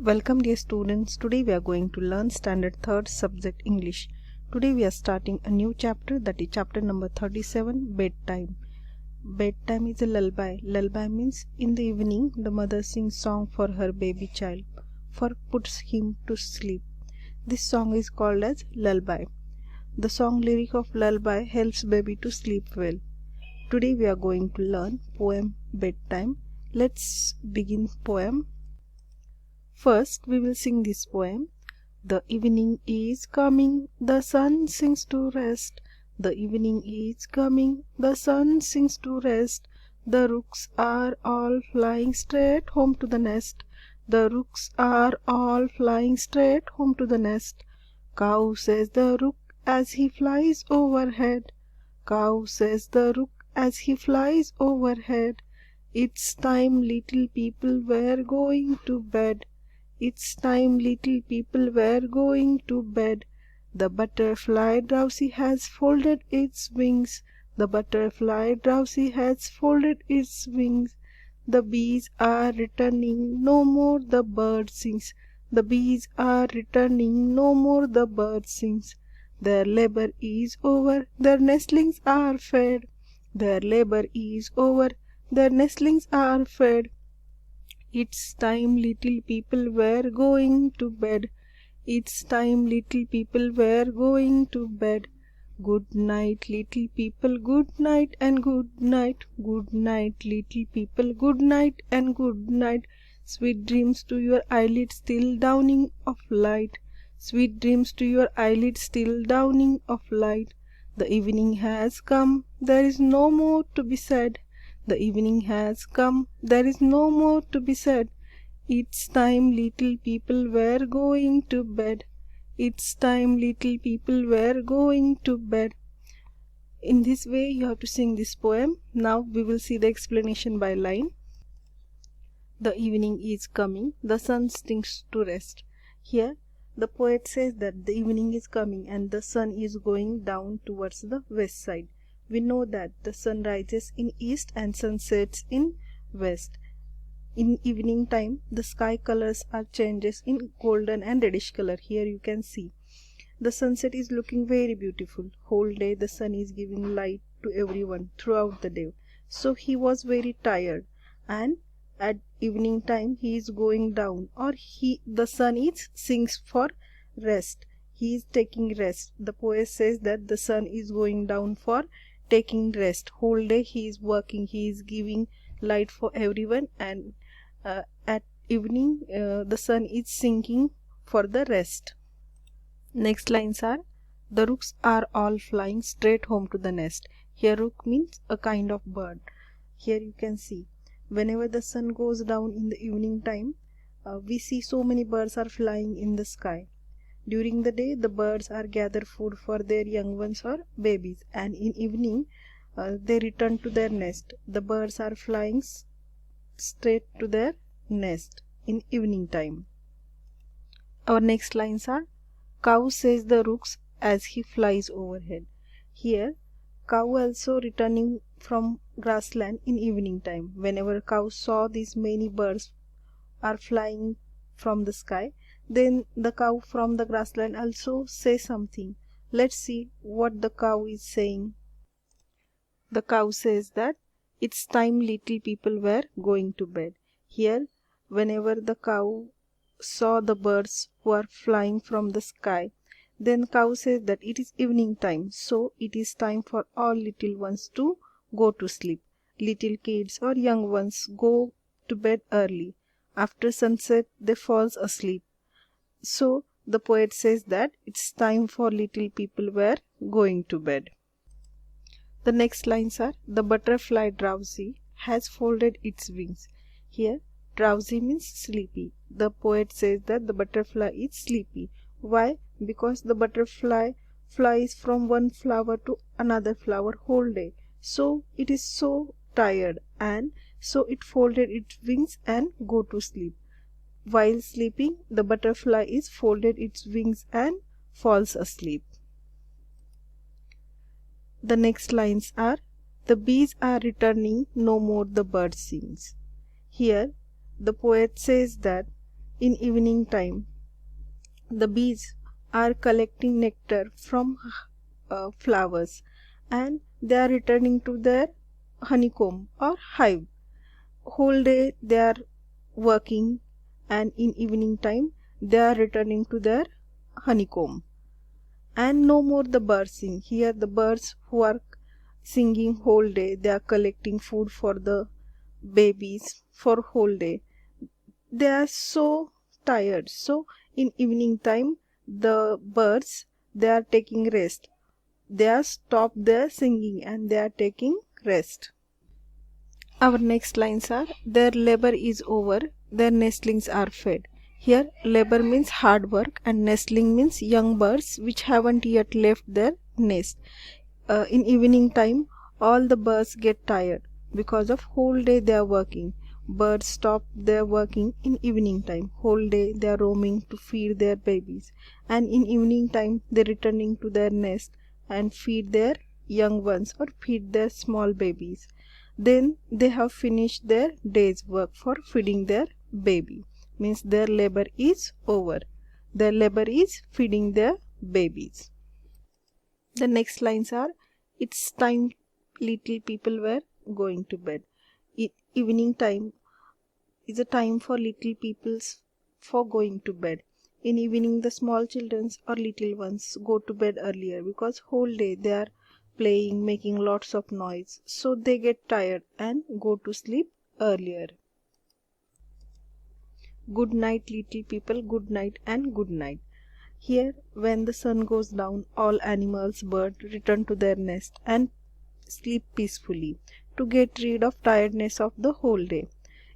Welcome dear students. Today we are going to learn standard 3rd subject English. Today we are starting a new chapter, that is chapter number 37, Bedtime. Bedtime is a lullaby. Lullaby means in the evening the mother sings song for her baby child, for puts him to sleep. This song is called as lullaby. The song lyric of lullaby helps baby to sleep well. Today we are going to learn poem Bedtime. Let's begin poem. First, we will sing this poem. The evening is coming, the sun sings to rest. The evening is coming, the sun sings to rest. The rooks are all flying straight home to the nest. The rooks are all flying straight home to the nest. Cow, says the rook as he flies overhead. Cow, says the rook as he flies overhead. It's time, little people, we're going to bed. It's time, little people, we're going to bed. The butterfly drowsy has folded its wings. The butterfly drowsy has folded its wings. The bees are returning, no more the bird sings. The bees are returning, no more the bird sings. Their labor is over, their nestlings are fed. Their labor is over, their nestlings are fed. It's time, little people, we're going to bed. It's time, little people, we're going to bed. Good night, little people, good night and good night. Good night, little people, good night and good night. Sweet dreams to your eyelids still dawning of light. Sweet dreams to your eyelids still dawning of light. The evening has come, there is no more to be said. The evening has come, there is no more to be said. It's time, little people, we're going to bed. It's time, little people, we're going to bed. In this way you have to sing this poem. Now we will see the explanation by line. The evening is coming, the sun sinks to rest. Here the poet says that the evening is coming and the sun is going down towards the west side. We know that the sun rises in east and sun sets in west. In evening time, the sky colors are changes in golden and reddish color. Here you can see. The sunset is looking very beautiful. Whole day the sun is giving light to everyone throughout the day. So he was very tired, and at evening time he is going down, or the sun is sinks for rest. He is taking rest. The poet says that the sun is going down for taking rest. Whole day he is working, he is giving light for everyone, and at evening the sun is sinking for the rest. Next lines are, the rooks are all flying straight home to the nest. Here rook means a kind of bird. Here you can see, whenever the sun goes down in the evening time, we see so many birds are flying in the sky. During the day, the birds are gather food for their young ones or babies, and in evening they return to their nest. The birds are flying straight to their nest in evening time. Our next lines are, cow, says the rooks as he flies overhead. Here cow also returning from grassland in evening time. Whenever cow saw these many birds are flying from the sky, then the cow from the grassland also says something. Let's see what the cow is saying. The cow says that it's time, little people, were going to bed. Here, whenever the cow saw the birds who are flying from the sky, then cow says that it is evening time, so it is time for all little ones to go to sleep. Little kids or young ones go to bed early. After sunset they fall asleep. So the poet says that it's time for little people were going to bed. The next lines are, the butterfly drowsy has folded its wings. Here drowsy means sleepy. The poet says that the butterfly is sleepy. Why? Because the butterfly flies from one flower to another flower whole day. So it is so tired, and so it folded its wings and go to sleep. While sleeping, the butterfly is folded its wings and falls asleep. The next lines are, the bees are returning, no more the bird sings. Here the poet says that In evening time, the bees are collecting nectar from flowers, and they are returning to their honeycomb or hive. Whole day they are working, and in evening time they are returning to their honeycomb. And no more the birds sing. Here the birds who are singing whole day, they are collecting food for the babies for whole day. They are so tired. So in evening time, the birds, they are taking rest. They are stopped their singing and they are taking rest. Our next lines are, their labor is over, their nestlings are fed. Here labor means hard work and nestling means young birds which haven't yet left their nest. In evening time, all the birds get tired because of whole day they are working. Birds stop their working in evening time. Whole day they are roaming to feed their babies, and in evening time they returning to their nest and feed their young ones or feed their small babies. Then they have finished their day's work for feeding their baby. Means their labor is over. Their labor is feeding their babies. The next lines are, it's time little people were going to bed. Evening time is a time for little peoples for going to bed. In evening the small children or little ones go to bed earlier because whole day they are playing, making lots of noise. So they get tired and go to sleep earlier. Good night little people, good night and good night. Here when the sun goes down, all animals, birds return to their nest and sleep peacefully to get rid of tiredness of the whole day.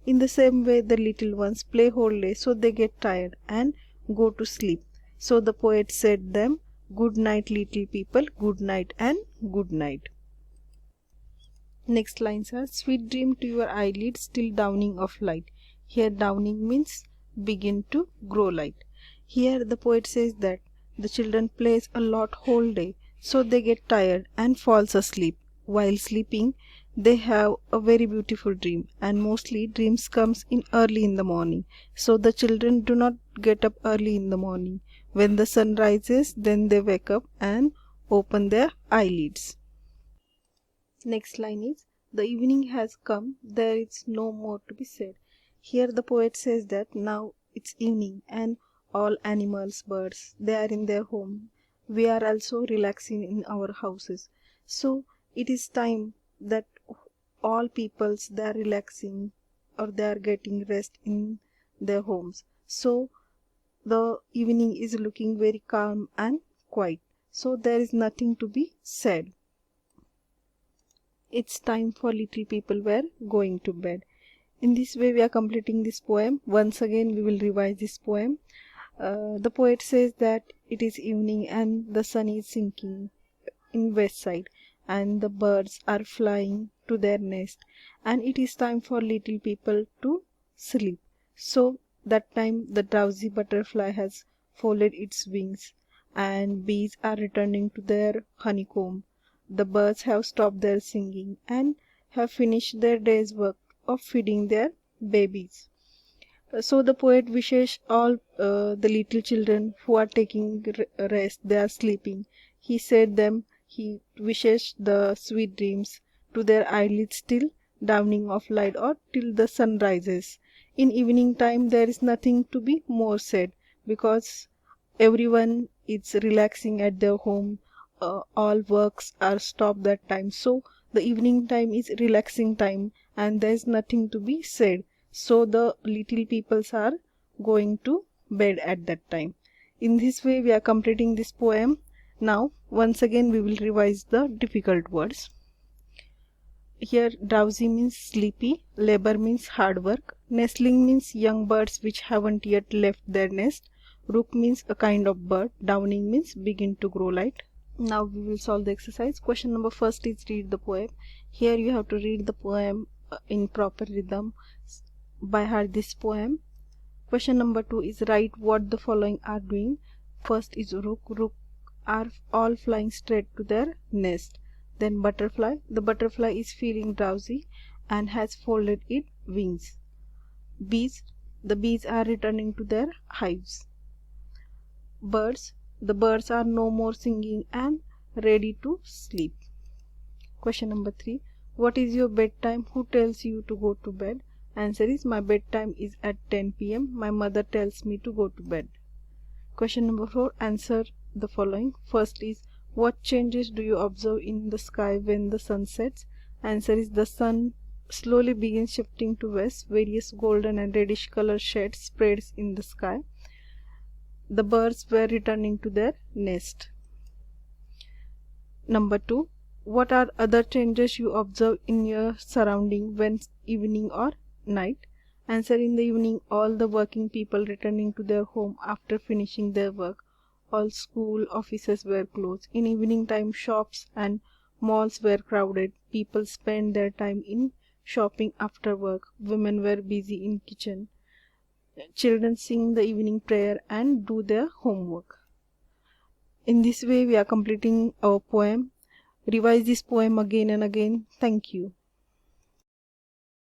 In the same way the little ones play whole day, so they get tired and go to sleep. So the poet said them, good night little people, good night and good night. Next lines are, sweet dream to your eyelids till dawning of light. Here dawning means begin to grow light. Here the poet says that the children plays a lot whole day, so they get tired and falls asleep. While sleeping, they have a very beautiful dream, and mostly dreams comes in early in the morning. So the children do not get up early in the morning. When the sun rises, then they wake up and open their eyelids. Next line is, the evening has come, there is no more to be said. Here the poet says that now it's evening and all animals, birds, they are in their home. We are also relaxing in our houses. So it is time that all peoples, they are relaxing or they are getting rest in their homes. So the evening is looking very calm and quiet. So there is nothing to be said. It's time for little people were going to bed. In this way we are completing this poem. Once again we will revise this poem. The poet says that it is evening and the sun is sinking in west side and the birds are flying to their nest, and it is time for little people to sleep. So that time the drowsy butterfly has folded its wings and bees are returning to their honeycomb. The birds have stopped their singing and have finished their day's work of feeding their babies. So the poet wishes all the little children who are taking rest, they are sleeping. He said them, he wishes the sweet dreams to their eyelids till dawning of light or till the sun rises. In evening time there is nothing to be more said because everyone is relaxing at their home. All works are stopped that time. So the evening time is relaxing time and there is nothing to be said. So the little peoples are going to bed at that time. In this way we are completing this poem. Now once again we will revise the difficult words. Here drowsy means sleepy, labor means hard work, nestling means young birds which haven't yet left their nest, rook means a kind of bird, dawning means begin to grow light. Now we will solve the exercise. Question number first is read the poem. Here you have to read the poem in proper rhythm, by heart this poem. Question number 2 is write what the following are doing. First is rook are all flying straight to their nest. Then butterfly, the butterfly is feeling drowsy and has folded its wings. Bees, The bees are returning to their hives. Birds. The birds are no more singing and ready to sleep. Question number 3. What is your bedtime? Who tells you to go to bed? Answer is, my bedtime is at 10 p.m. My mother tells me to go to bed. Question number 4. Answer the following. First is, what changes do you observe in the sky when the sun sets? Answer is, the sun slowly begins shifting to west. Various golden and reddish color shades spreads in the sky. The birds were returning to their nest. Number 2. What are other changes you observe in your surrounding when evening or night? Answer, in the evening, all the working people returning to their home after finishing their work. All school offices were closed. In evening time, shops and malls were crowded. People spent their time in shopping after work. Women were busy in kitchen. Children sing the evening prayer and do their homework. In this way, we are completing our poem. Revise this poem again and again. Thank you.